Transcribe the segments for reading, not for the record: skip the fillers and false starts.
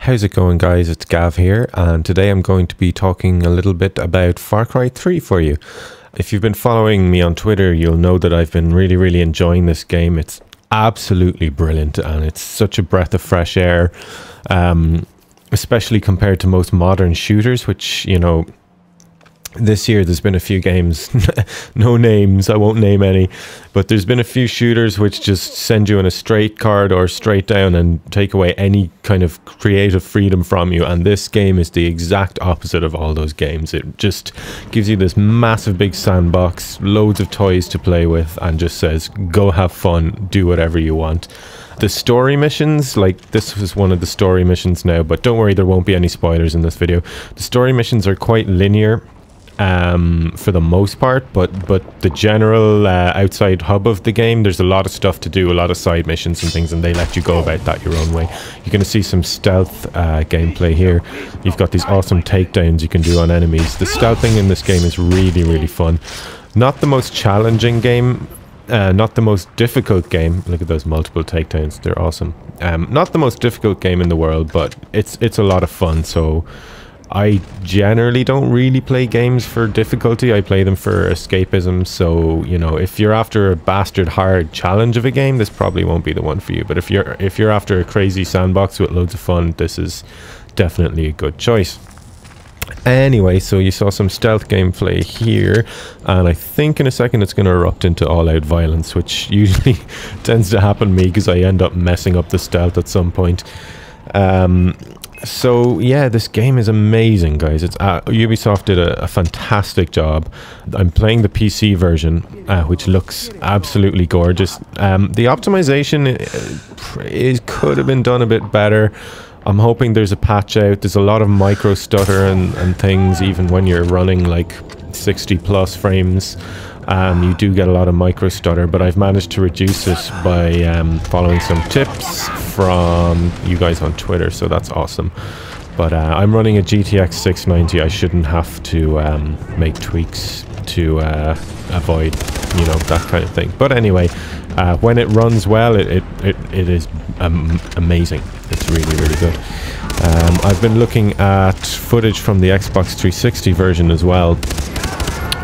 How's it going, guys? It's Gav here, and today I'm going to be talking a little bit about Far Cry 3 for you. If you've been following me on Twitter, you'll know that I've been really enjoying this game. It's absolutely brilliant, and it's such a breath of fresh air, especially compared to most modern shooters, which, you know, this year there's been a few games, no names, I won't name any, but there's been a few shooters which just send you in a straight corridor straight down and take away any kind of creative freedom from you, and this game is the exact opposite of all those games. It just gives you this massive big sandbox, loads of toys to play with, and just says go have fun, do whatever you want. The story missions, like this was one of the story missions now, but don't worry, there won't be any spoilers in this video. The story missions are quite linear for the most part, but the general outside hub of the game, there's a lot of stuff to do, a lot of side missions and things, and they let you go about that your own way. You're going to see some stealth gameplay here. You've got these awesome takedowns you can do on enemies. The stealthing in this game is really fun. Not the most challenging game, not the most difficult game. Look at those multiple takedowns, they're awesome. Not the most difficult game in the world, but it's a lot of fun. So I generally don't really play games for difficulty. I play them for escapism. So, you know, if you're after a bastard hard challenge of a game, this probably won't be the one for you. But if you're after a crazy sandbox with loads of fun, this is definitely a good choice. Anyway, so you saw some stealth gameplay here, and I think in a second it's going to erupt into all-out violence, which usually tends to happen to me because I end up messing up the stealth at some point. So yeah, this game is amazing, guys. It's Ubisoft did a fantastic job. I'm playing the PC version, which looks absolutely gorgeous. The optimization could have been done a bit better. I'm hoping there's a patch out. There's a lot of micro stutter and things, even when you're running like 60 plus frames. You do get a lot of micro stutter, but I've managed to reduce it by following some tips from you guys on Twitter, so that's awesome. But I'm running a GTX 690. I shouldn't have to make tweaks to avoid, you know, that kind of thing. But anyway, when it runs well, it is amazing. It's really good. I've been looking at footage from the Xbox 360 version as well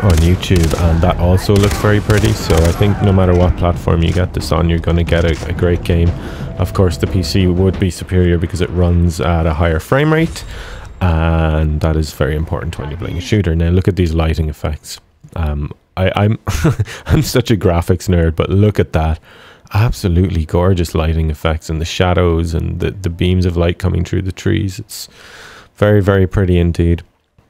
on YouTube, and that also looks very pretty. So I think no matter what platform you get this on, you're going to get a great game. Of course, the PC would be superior because it runs at a higher frame rate, and that is very important when you're playing a shooter. Now look at these lighting effects. I'm I'm such a graphics nerd, but look at that. Absolutely gorgeous lighting effects, and the shadows and the beams of light coming through the trees. It's very pretty indeed.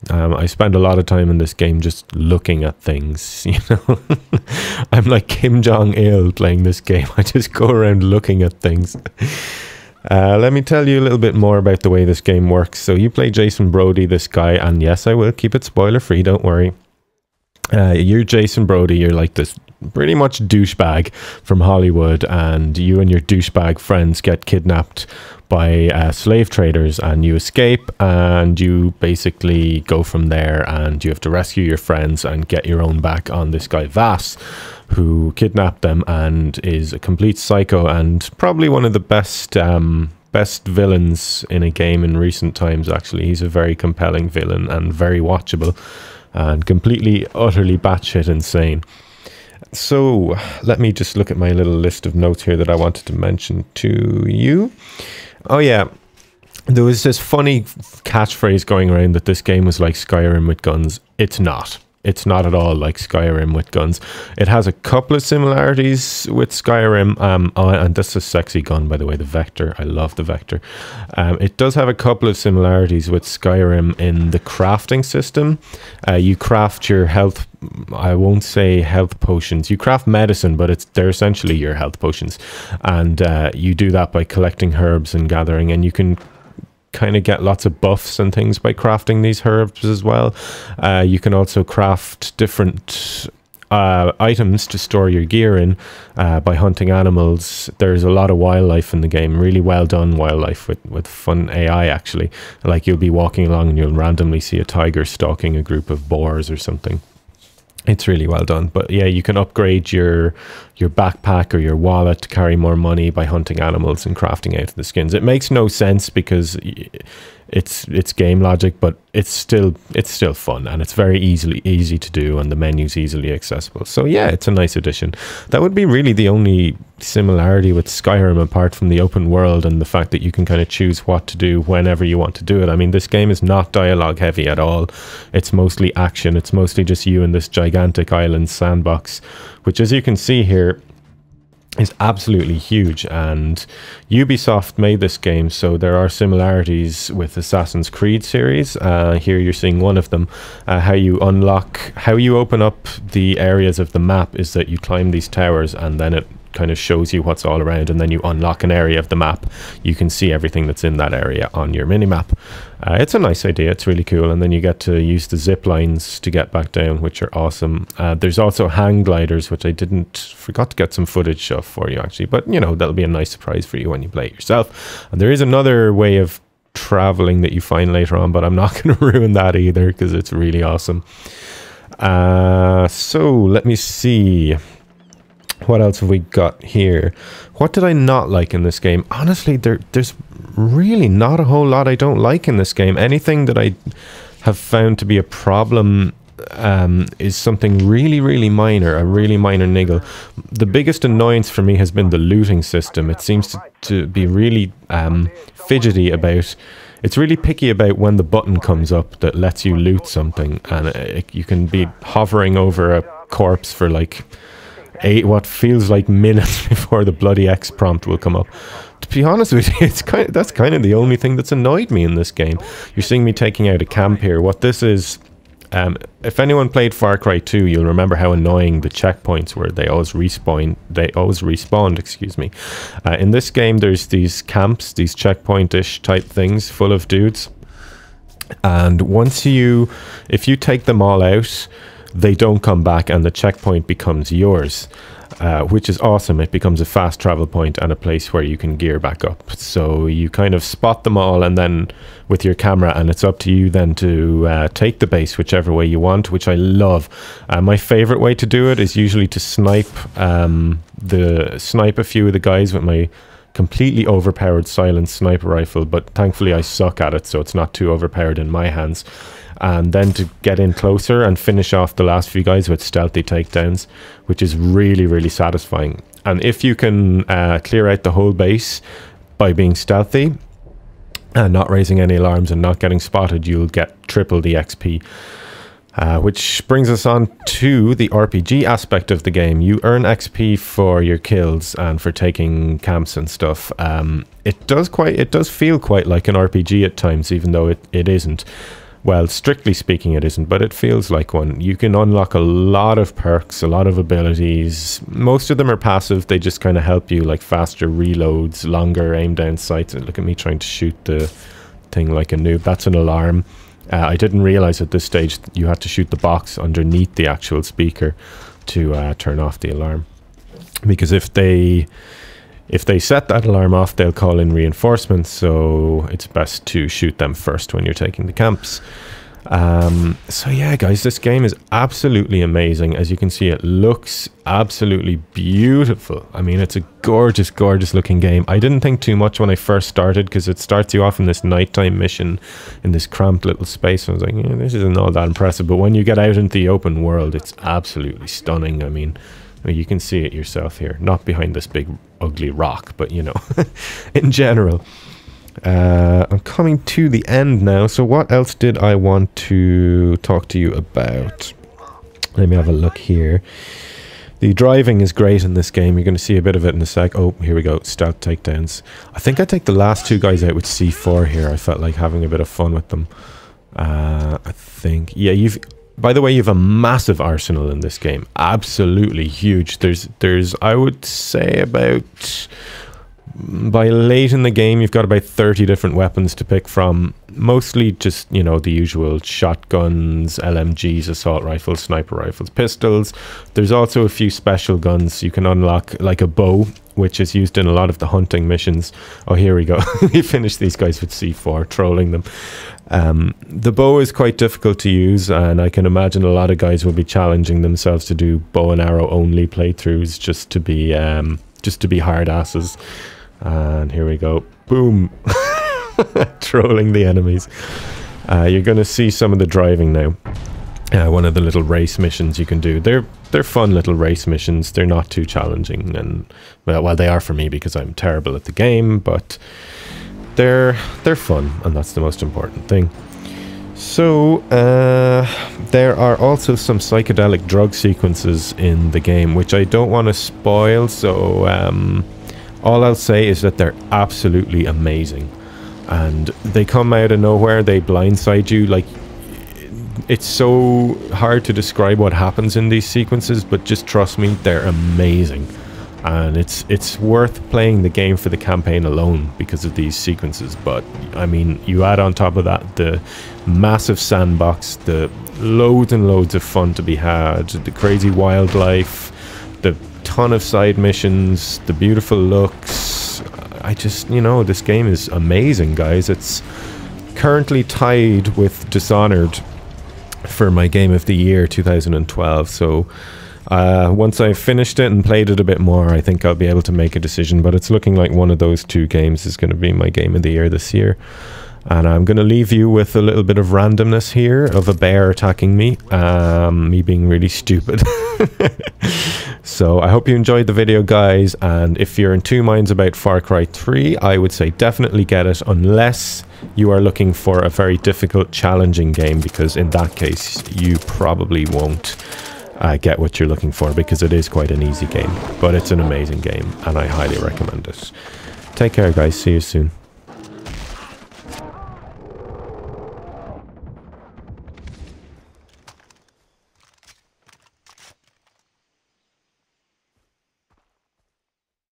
I spend a lot of time in this game just looking at things, you know. I'm like Kim Jong-il playing this game. I just go around looking at things. Let me tell you a little bit more about the way this game works. So you play Jason Brody, this guy, and yes, I will keep it spoiler free, don't worry. You're Jason Brody. You're like this pretty much douchebag from Hollywood, and you and your douchebag friends get kidnapped by slave traders, and you escape, and you basically go from there, and you have to rescue your friends and get your own back on this guy Vass, who kidnapped them and is a complete psycho, and probably one of the best villains in a game in recent times. Actually, he's a very compelling villain and very watchable and completely utterly batshit insane. So let me just look at my little list of notes here that I wanted to mention to you. Oh yeah, there was this funny catchphrase going around that this game was like Skyrim with guns. It's not. It's not at all like Skyrim with guns. It has a couple of similarities with Skyrim. And that's a sexy gun, by the way, the Vector. I love the Vector. It does have a couple of similarities with Skyrim in the crafting system. You craft your health, I won't say health potions. You craft medicine, but they're essentially your health potions. And you do that by collecting herbs and gathering, and you can kind of get lots of buffs and things by crafting these herbs as well. You can also craft different items to store your gear in by hunting animals. There's a lot of wildlife in the game, really well done wildlife with fun AI actually. Like you'll be walking along and you'll randomly see a tiger stalking a group of boars or something. It's really well done. But yeah, you can upgrade your your backpack or your wallet to carry more money by hunting animals and crafting out the skins. It makes no sense because it's game logic, but it's still fun, and it's very easy to do, and the menu's easily accessible. So yeah, it's a nice addition. That would be really the only similarity with Skyrim, apart from the open world and the fact that you can kind of choose what to do whenever you want to do it. I mean, this game is not dialogue heavy at all. It's mostly action. It's mostly just you in this gigantic island sandbox, which, as you can see here, is absolutely huge. And Ubisoft made this game, so there are similarities with Assassin's Creed series. Here you're seeing one of them. How you open up the areas of the map is that you climb these towers, and then it kind of shows you what's all around, and then you unlock an area of the map. You can see everything that's in that area on your mini-map. It's a nice idea. It's really cool. And then you get to use the zip lines to get back down, which are awesome. There's also hang gliders, which I forgot to get some footage of for you, actually. But, you know, that'll be a nice surprise for you when you play it yourself. And there is another way of traveling that you find later on, but I'm not going to ruin that either because it's really awesome. So let me see. What else have we got here? What did I not like in this game? Honestly, there's really not a whole lot I don't like in this game. Anything that I have found to be a problem is something really, really minor, a really minor niggle. The biggest annoyance for me has been the looting system. It seems to be really fidgety about... It's really picky about when the button comes up that lets you loot something, and you can be hovering over a corpse for like... what feels like minutes before the bloody X prompt will come up. To be honest with you, that's kind of the only thing that's annoyed me in this game. You're seeing me taking out a camp here. What this is, if anyone played Far Cry 2, you'll remember how annoying the checkpoints were. They always respawned, excuse me. In this game, there's these camps, these checkpoint-ish type things full of dudes. And if you take them all out, they don't come back, and the checkpoint becomes yours, which is awesome. It becomes a fast travel point and a place where you can gear back up. So you kind of spot them all, and then with your camera, and it's up to you then to take the base whichever way you want, which I love. My favorite way to do it is usually to snipe a few of the guys with my completely overpowered silent sniper rifle, but thankfully I suck at it, so it's not too overpowered in my hands. And then to get in closer and finish off the last few guys with stealthy takedowns, which is really, really satisfying. And if you can clear out the whole base by being stealthy and not raising any alarms and not getting spotted, you'll get triple the XP. Which brings us on to the RPG aspect of the game. You earn XP for your kills and for taking camps and stuff. It does feel quite like an RPG at times, even though it isn't. Well, strictly speaking, it isn't, but it feels like one. You can unlock a lot of perks, a lot of abilities. Most of them are passive. They just kind of help you, like faster reloads, longer aim down sights. And look at me trying to shoot the thing like a noob. That's an alarm. I didn't realize at this stage you had to shoot the box underneath the actual speaker to turn off the alarm. Because if they set that alarm off, they'll call in reinforcements, so it's best to shoot them first when you're taking the camps. So yeah, guys, this game is absolutely amazing. As you can see, it looks absolutely beautiful. I mean, it's a gorgeous, gorgeous looking game. I didn't think too much when I first started, because it starts you off in this nighttime mission in this cramped little space. I was like, yeah, this isn't all that impressive. But when you get out into the open world, it's absolutely stunning. I mean, you can see it yourself here. Not behind this big ugly rock, but you know, in general. I'm coming to the end now. So what else did I want to talk to you about? Let me have a look here. The driving is great in this game. You're going to see a bit of it in a sec. Oh, here we go. Stealth takedowns. I think I take the last two guys out with C4 here. I felt like having a bit of fun with them. I think, yeah, by the way, you have a massive arsenal in this game. Absolutely huge. There's I would say about... By late in the game, you've got about 30 different weapons to pick from. Mostly just, you know, the usual shotguns, LMGs, assault rifles, sniper rifles, pistols. There's also a few special guns. You can unlock like a bow, which is used in a lot of the hunting missions. Oh, here we go. We finished these guys with C4, trolling them. The bow is quite difficult to use, and I can imagine a lot of guys will be challenging themselves to do bow and arrow only playthroughs just to be hard asses. And here we go. Boom. Trolling the enemies. You're going to see some of the driving now. One of the little race missions you can do. They're fun little race missions. They're not too challenging, and well, they are for me because I'm terrible at the game, but they're fun, and that's the most important thing. So there are also some psychedelic drug sequences in the game, which I don't want to spoil. So all I'll say is that they're absolutely amazing, and they come out of nowhere. They blindside you. Like, it's so hard to describe what happens in these sequences, but just trust me, they're amazing. And it's worth playing the game for the campaign alone because of these sequences. But I mean, you add on top of that the massive sandbox, the loads and loads of fun to be had, the crazy wildlife, the ton of side missions, the beautiful looks. I just, you know, this game is amazing, guys. It's currently tied with Dishonored for my game of the year 2012. So once I've finished it and played it a bit more, I think I'll be able to make a decision, but it's looking like one of those two games is going to be my game of the year this year. And I'm going to leave you with a little bit of randomness here of a bear attacking me, me being really stupid. So I hope you enjoyed the video, guys, and if you're in two minds about Far Cry 3, I would say definitely get it, unless you are looking for a very difficult, challenging game, because in that case you probably won't get what you're looking for, because it is quite an easy game, but it's an amazing game and I highly recommend it. Take care, guys. See you soon.